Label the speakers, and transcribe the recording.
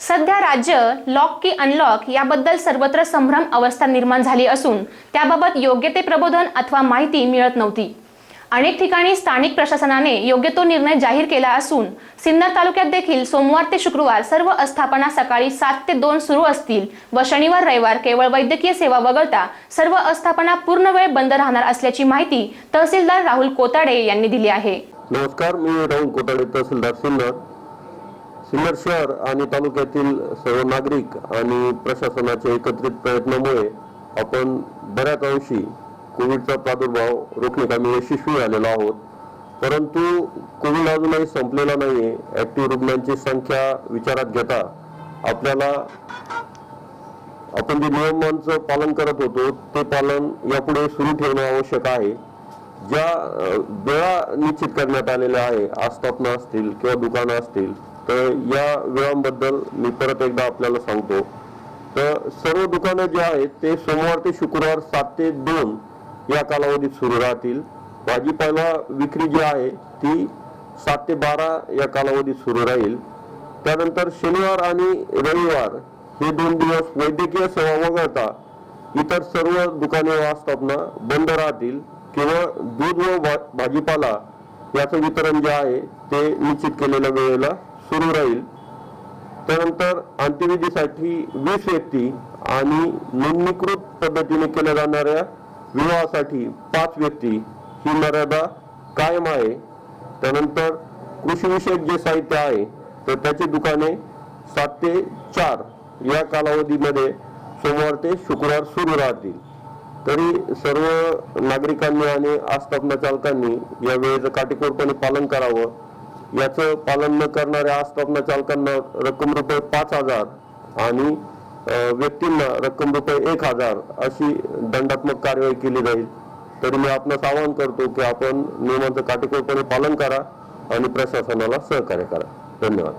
Speaker 1: सध्या राज्य लॉक की अनलॉक याबद्दल सर्वत्र संभ्रम अवस्था निर्माण झाली असून त्याबाबत योग्य ते प्रबोधन अथवा माहिती मिळत नव्हती। अनेक ठिकाणी स्थानिक प्रशासनाने योग्य तो निर्णय जाहीर केला असून सिन्नर तालुक्यात देखील सोमवार ते शुक्रवार सर्व आस्थापना सकाळी 7 ते 2 सुरू असतील व शनिवार रविवार केवळ वैद्यकीय सेवा वगळता सर्व आस्थापना पूर्ण वेळ बंद राहणार असल्याची माहिती तहसीलदार राहुल कोताडे यांनी दिली आहे।
Speaker 2: नमस्कार, मी राहुल कोताडे, तहसीलदार सिन्नर। सिन्नर शहर आणि तालुक्यातील सर्व नागरिक आणि प्रशासनाच्या एकत्रित प्रयत्नामुळे आपण बऱ्याच अंशी कोविडचा प्रादुर्भाव रोखण्याकामी यशस्वी झालेलो आहोत। परंतु कोविड अजूनही संपलेला नाहीये। ऍक्टिव्ह रुग्णांची संख्या विचारात घेता आपण जे नियमांचं पालन करत होतो ते पालन यापुढे सुरू ठेवणे आवश्यक आहे। ज्या वेळा निश्चित करण्यात आलेल्या आहे, आस्थापना असतील किंवा दुकानं असतील, तर या वेळांबद्दल मी परत एकदा आपल्याला सांगतो। तर सर्व दुकानं जे आहेत ते सोमवार ते शुक्रवार 7 ते 2 या कालावधीत सुरू राहतील। भाजीपाला विक्री जी आहे ती 7 ते 12 या कालावधीत सुरू राहील। त्यानंतर शनिवार आणि रविवार हे 2 दिवस वैद्यकीय सेवा वगळता इतर सर्व दुकाने व आस्थापना बंद राहतील। केवळ दूध व भाजीपाला याचं वितरण जे आहे ते निश्चित केलेल्या वेळेला सुरू राहील। त्यानंतर अंत्यविधीसाठी 20 व्यक्ती आणि नोंदणीकृत पद्धतीने केल्या जाणाऱ्या विवाहासाठी 5 व्यक्ती ही मर्यादा कायम आहे। त्यानंतर कृषी विषयक जे साहित्य आहे तर त्याची दुकाने 7 ते 4 या कालावधीमध्ये सोमवार ते शुक्रवार सुरू राहतील। तरी सर्व नागरिकांनी आणि आस्थापना चालकांनी या वेळेचं काटेकोरपणे पालन करावं। याचं पालन न करणाऱ्या आस्थापना चालकांना रक्कम रुपये 5,000 आणि व्यक्तींना रक्कम रुपये 1,000 अशी दंडात्मक कारवाई केली जाईल। तरी मी आपणास आवाहन करतो की आपण नियमांचं काटेकोरपणे पालन करा आणि प्रशासनाला सहकार्य करा। धन्यवाद।